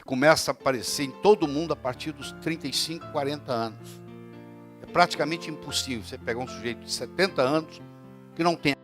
que começa a aparecer em todo mundo a partir dos 35, 40 anos. É praticamente impossível você pegar um sujeito de 70 anos que não tenha.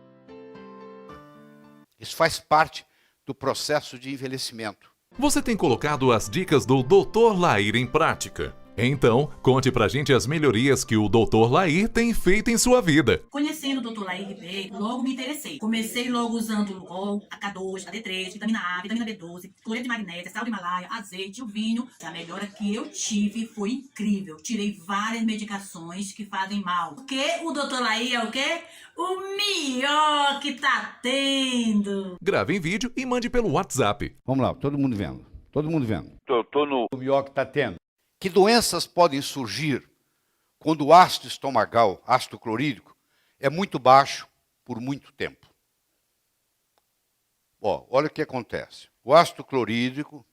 Isso faz parte do processo de envelhecimento. Você tem colocado as dicas do Dr. Lair em prática? Então, conte pra gente as melhorias que o Dr. Lair tem feito em sua vida. Conhecendo o Dr. Lair Ribeiro, logo me interessei. Comecei logo usando o Lugol, a K2, a D3, vitamina A, vitamina B12, cloreto de magnésio, sal de Himalaia, azeite, o vinho. A melhora que eu tive foi incrível. Tirei várias medicações que fazem mal. Porque o Dr. Lair é o quê? O melhor que tá tendo. Grave em vídeo e mande pelo WhatsApp. Vamos lá, todo mundo vendo. Todo mundo vendo. Tô no... O melhor que está tendo. Que doenças podem surgir quando o ácido estomacal, ácido clorídrico, é muito baixo por muito tempo? Olha o que acontece. O ácido clorídrico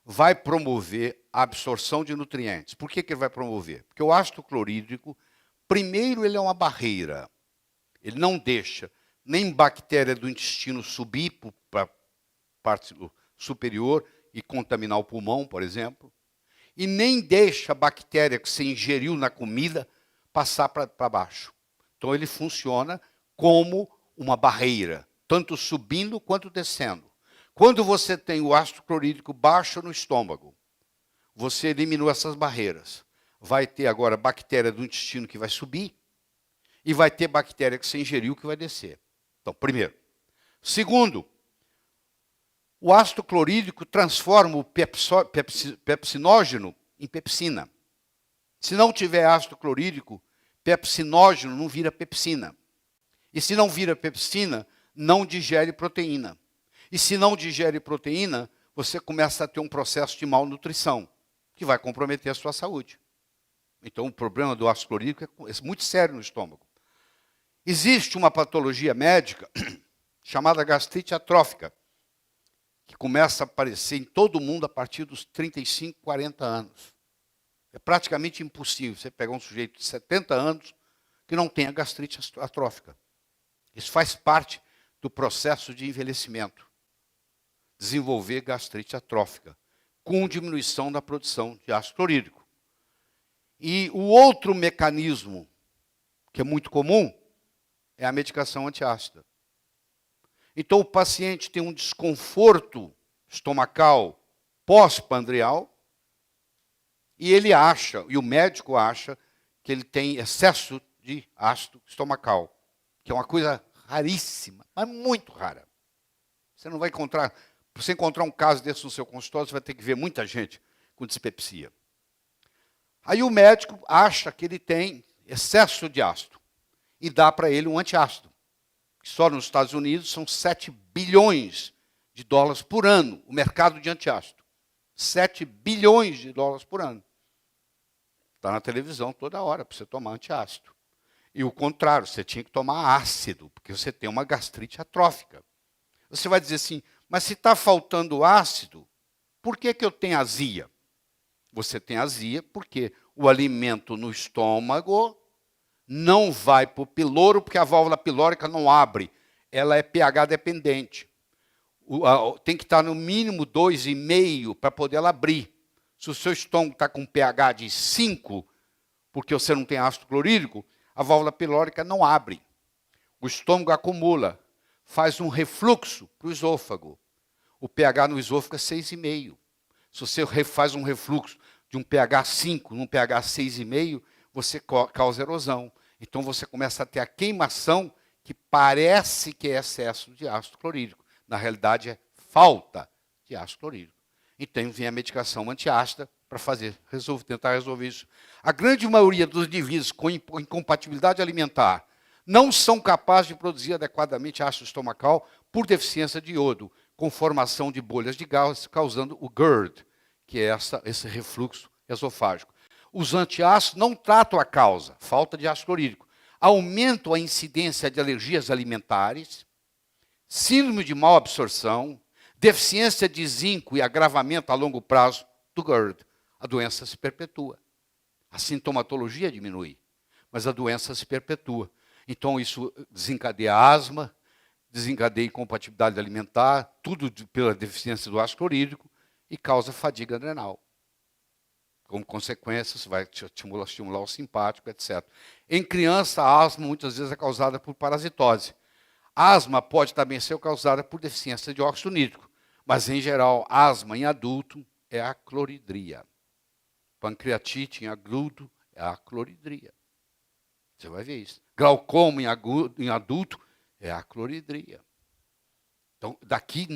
vai promover a absorção de nutrientes. Por que ele vai promover? Porque o ácido clorídrico, primeiro, ele é uma barreira. Ele não deixa nem bactéria do intestino subir para a parte superior e contaminar o pulmão, por exemplo. E nem deixa a bactéria que você ingeriu na comida passar para baixo. Então ele funciona como uma barreira, tanto subindo quanto descendo. Quando você tem o ácido clorídrico baixo no estômago, você eliminou essas barreiras. Vai ter agora bactéria do intestino que vai subir e vai ter bactéria que você ingeriu que vai descer. Então, primeiro. Segundo, o ácido clorídrico transforma o pepsinógeno em pepsina. Se não tiver ácido clorídrico, pepsinógeno não vira pepsina. E se não vira pepsina, não digere proteína. E se não digere proteína, você começa a ter um processo de malnutrição, que vai comprometer a sua saúde. Então, o problema do ácido clorídrico é muito sério no estômago. Existe uma patologia médica chamada gastrite atrófica, que começa a aparecer em todo mundo a partir dos 35, 40 anos. É praticamente impossível você pegar um sujeito de 70 anos que não tenha gastrite atrófica. Isso faz parte do processo de envelhecimento. Desenvolver gastrite atrófica, com diminuição da produção de ácido clorídrico. E o outro mecanismo, que é muito comum, é a medicação antiácida. Então, o paciente tem um desconforto estomacal pós-pandrial e ele acha, e o médico acha, que ele tem excesso de ácido estomacal, que é uma coisa raríssima, mas muito rara. Você não vai encontrar, para você encontrar um caso desse no seu consultório, você vai ter que ver muita gente com dispepsia. Aí o médico acha que ele tem excesso de ácido e dá para ele um antiácido. Só nos Estados Unidos são 7 bilhões de dólares por ano, o mercado de antiácido. 7 bilhões de dólares por ano. Está na televisão toda hora para você tomar antiácido. E o contrário, você tinha que tomar ácido, porque você tem uma gastrite atrófica. Você vai dizer assim, mas se está faltando ácido, por que eu tenho azia? Você tem azia porque o alimento no estômago não vai para o piloro, porque a válvula pilórica não abre. Ela é pH dependente. Tem que estar no mínimo 2,5 para poder ela abrir. Se o seu estômago está com pH de 5, porque você não tem ácido clorídrico, a válvula pilórica não abre. O estômago acumula, faz um refluxo para o esôfago. O pH no esôfago é 6,5. Se você faz um refluxo de um pH 5 num pH 6,5, você causa erosão. Então você começa a ter a queimação que parece que é excesso de ácido clorídrico. Na realidade é falta de ácido clorídrico. Então vem a medicação antiácida para tentar resolver isso. A grande maioria dos indivíduos com incompatibilidade alimentar não são capazes de produzir adequadamente ácido estomacal por deficiência de iodo, com formação de bolhas de gás, causando o GERD, que é esse refluxo esofágico. Os antiácidos não tratam a causa, falta de ácido clorídrico. Aumentam a incidência de alergias alimentares, síndrome de mal absorção, deficiência de zinco e agravamento a longo prazo do GERD. A doença se perpetua. A sintomatologia diminui, mas a doença se perpetua. Então isso desencadeia asma, desencadeia incompatibilidade alimentar, tudo pela deficiência do ácido clorídrico, e causa fadiga adrenal. Como consequência, isso vai estimular o simpático, etc. Em criança, a asma muitas vezes é causada por parasitose. A asma pode também ser causada por deficiência de óxido nítrico, mas, em geral, asma em adulto é a cloridria. Pancreatite em adulto é a cloridria. Você vai ver isso. Glaucoma em adulto é a cloridria. Então, daqui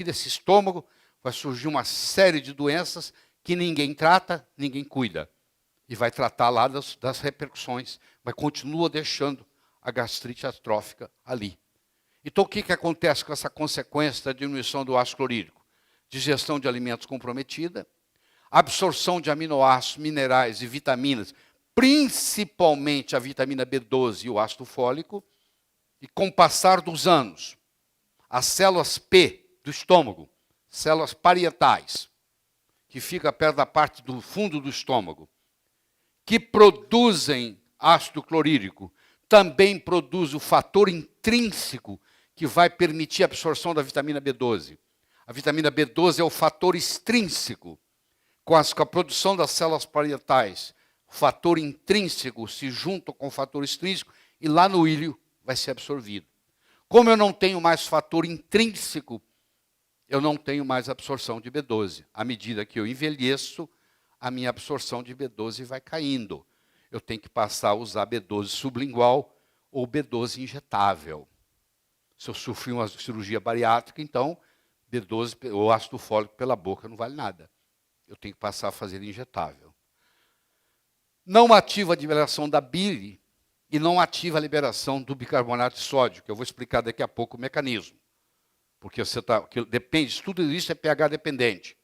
desse estômago, vai surgir uma série de doenças que ninguém trata, ninguém cuida. E vai tratar lá das repercussões, mas continua deixando a gastrite atrófica ali. Então, o que acontece com essa consequência da diminuição do ácido clorídrico? Digestão de alimentos comprometida, absorção de aminoácidos, minerais e vitaminas, principalmente a vitamina B12 e o ácido fólico, e com o passar dos anos, as células P do estômago, células parietais, que fica perto da parte do fundo do estômago, que produzem ácido clorídrico, também produz o fator intrínseco que vai permitir a absorção da vitamina B12. A vitamina B12 é o fator extrínseco. Com a produção das células parietais, o fator intrínseco se junta com o fator extrínseco e lá no íleo vai ser absorvido. Como eu não tenho mais fator intrínseco, eu não tenho mais absorção de B12. À medida que eu envelheço, a minha absorção de B12 vai caindo. Eu tenho que passar a usar B12 sublingual ou B12 injetável. Se eu sofri uma cirurgia bariátrica, então B12 ou ácido fólico pela boca não vale nada. Eu tenho que passar a fazer injetável. Não ativa a liberação da bile e não ativa a liberação do bicarbonato de sódio, que eu vou explicar daqui a pouco o mecanismo. Porque depende, tudo isso é pH dependente.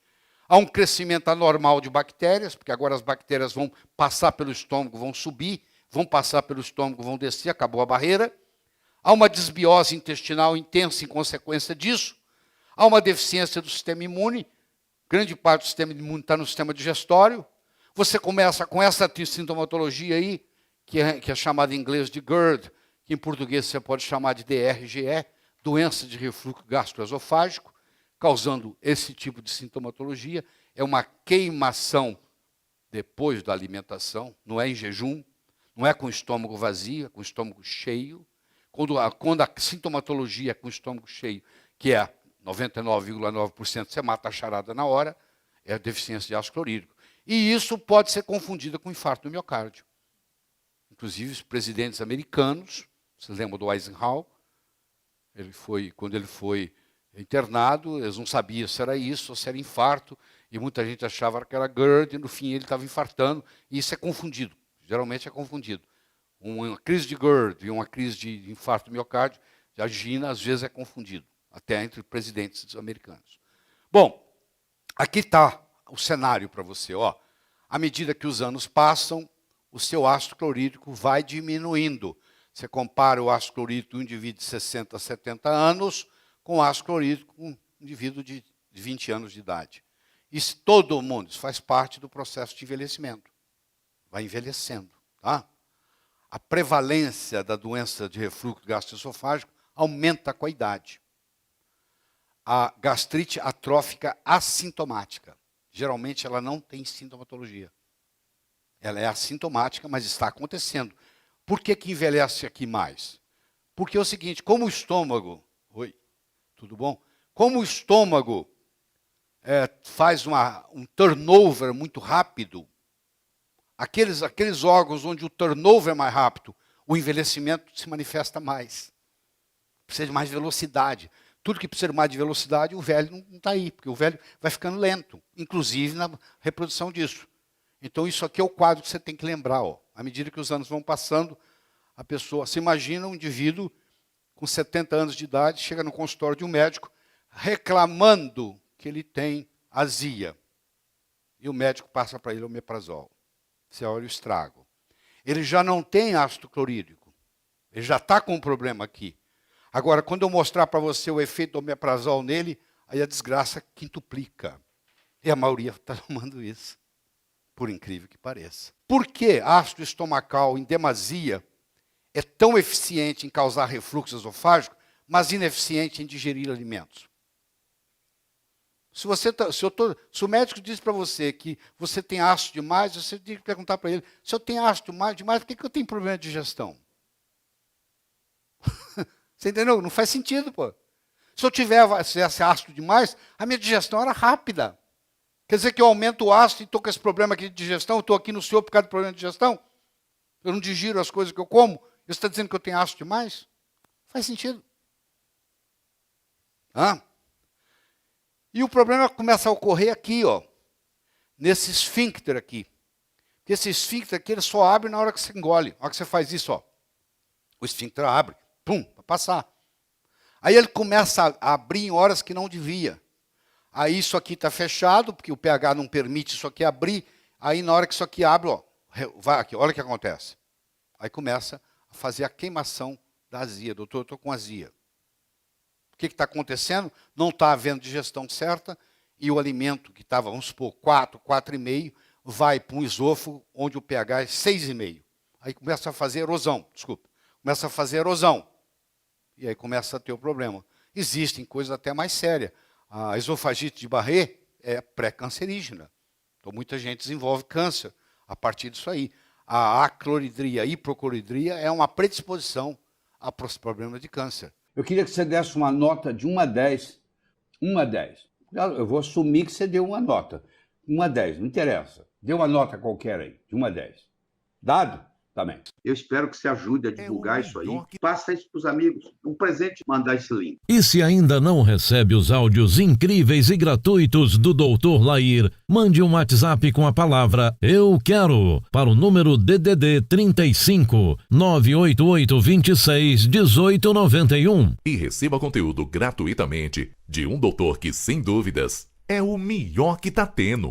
Há um crescimento anormal de bactérias, porque agora as bactérias vão passar pelo estômago, vão subir, vão passar pelo estômago, vão descer, acabou a barreira. Há uma desbiose intestinal intensa em consequência disso. Há uma deficiência do sistema imune. Grande parte do sistema imune está no sistema digestório. Você começa com essa sintomatologia aí, que é chamada em inglês de GERD, que em português você pode chamar de DRGE, doença de refluxo gastroesofágico, causando esse tipo de sintomatologia. É uma queimação depois da alimentação, não é em jejum, não é com o estômago vazio, é com o estômago cheio. Quando a sintomatologia é com o estômago cheio, que é 99,9%, você mata a charada na hora, é a deficiência de ácido clorídrico. E isso pode ser confundido com infarto do miocárdio. Inclusive, os presidentes americanos, vocês lembram do Eisenhower? Quando ele foi internado, eles não sabiam se era isso ou se era infarto, e muita gente achava que era GERD, e no fim ele estava infartando, e isso é confundido, geralmente é confundido. Uma crise de GERD e uma crise de infarto do miocárdio, a angina, às vezes é confundido, até entre presidentes americanos. Bom, aqui está o cenário para você. Ó. À medida que os anos passam, o seu ácido clorídrico vai diminuindo. Você compara o ácido clorídrico de um indivíduo de 60 a 70 anos com o ácido clorídrico de um indivíduo de 20 anos de idade. Isso todo mundo, isso faz parte do processo de envelhecimento. Vai envelhecendo. Tá? A prevalência da doença de refluxo gastroesofágico aumenta com a idade. A gastrite atrófica assintomática. Geralmente ela não tem sintomatologia. Ela é assintomática, mas está acontecendo. Por que envelhece aqui mais? Porque é o seguinte, como o estômago... Oi, tudo bom? Como o estômago faz um turnover muito rápido, aqueles órgãos onde o turnover é mais rápido, o envelhecimento se manifesta mais. Precisa de mais velocidade. Tudo que precisa de mais de velocidade, o velho não está aí, porque o velho vai ficando lento, inclusive na reprodução disso. Então, isso aqui é o quadro que você tem que lembrar. Ó. À medida que os anos vão passando, a pessoa... Se imagina um indivíduo com 70 anos de idade, chega no consultório de um médico, reclamando que ele tem azia. E o médico passa para ele o omeprazol. Você olha o estrago. Ele já não tem ácido clorídrico. Ele já está com um problema aqui. Agora, quando eu mostrar para você o efeito do omeprazol nele, aí a desgraça quintuplica. E a maioria está tomando isso. Por incrível que pareça. Por que ácido estomacal em demasia é tão eficiente em causar refluxo esofágico, mas ineficiente em digerir alimentos? Se o médico diz para você que você tem ácido demais, você tem que perguntar para ele, se eu tenho ácido demais, por que eu tenho problema de digestão? Você entendeu? Não faz sentido, pô. Se eu tivesse ácido demais, a minha digestão era rápida. Quer dizer que eu aumento o ácido e estou com esse problema aqui de digestão, estou aqui no senhor por causa do problema de digestão? Eu não digiro as coisas que eu como? Você está dizendo que eu tenho ácido demais? Faz sentido. E o problema começa a ocorrer aqui, ó, nesse esfíncter aqui. Porque esse esfíncter aqui ele só abre na hora que você engole. Na hora que você faz isso, ó, o esfíncter abre, pum, para passar. Aí ele começa a abrir em horas que não devia. Aí isso aqui está fechado, porque o pH não permite isso aqui abrir. Aí na hora que isso aqui abre, ó, vai aqui, olha o que acontece. Aí começa a fazer a queimação da azia. Doutor, eu estou com azia. O que está acontecendo? Não está havendo digestão certa e o alimento que estava, vamos supor, 4, 4,5, vai para um esôfago onde o pH é 6,5. Aí começa a fazer erosão, começa a fazer erosão. E aí começa a ter o problema. Existem coisas até mais sérias. A esofagite de Barré é pré-cancerígena. Então muita gente desenvolve câncer a partir disso aí. A acloridria, a hipocloridria é uma predisposição a problemas de câncer. Eu queria que você desse uma nota de 1 a 10. 1 a 10. Eu vou assumir que você deu uma nota. 1 a 10, não interessa. Dê uma nota qualquer aí, de 1 a 10. Dado? Também. Eu espero que você ajude a divulgar isso aí. Passa isso para os amigos. Um presente, mandar esse link. E se ainda não recebe os áudios incríveis e gratuitos do Dr. Lair, mande um WhatsApp com a palavra Eu Quero para o número DDD 35 988 26 1891. E receba conteúdo gratuitamente de um doutor que, sem dúvidas, é o melhor que tá tendo.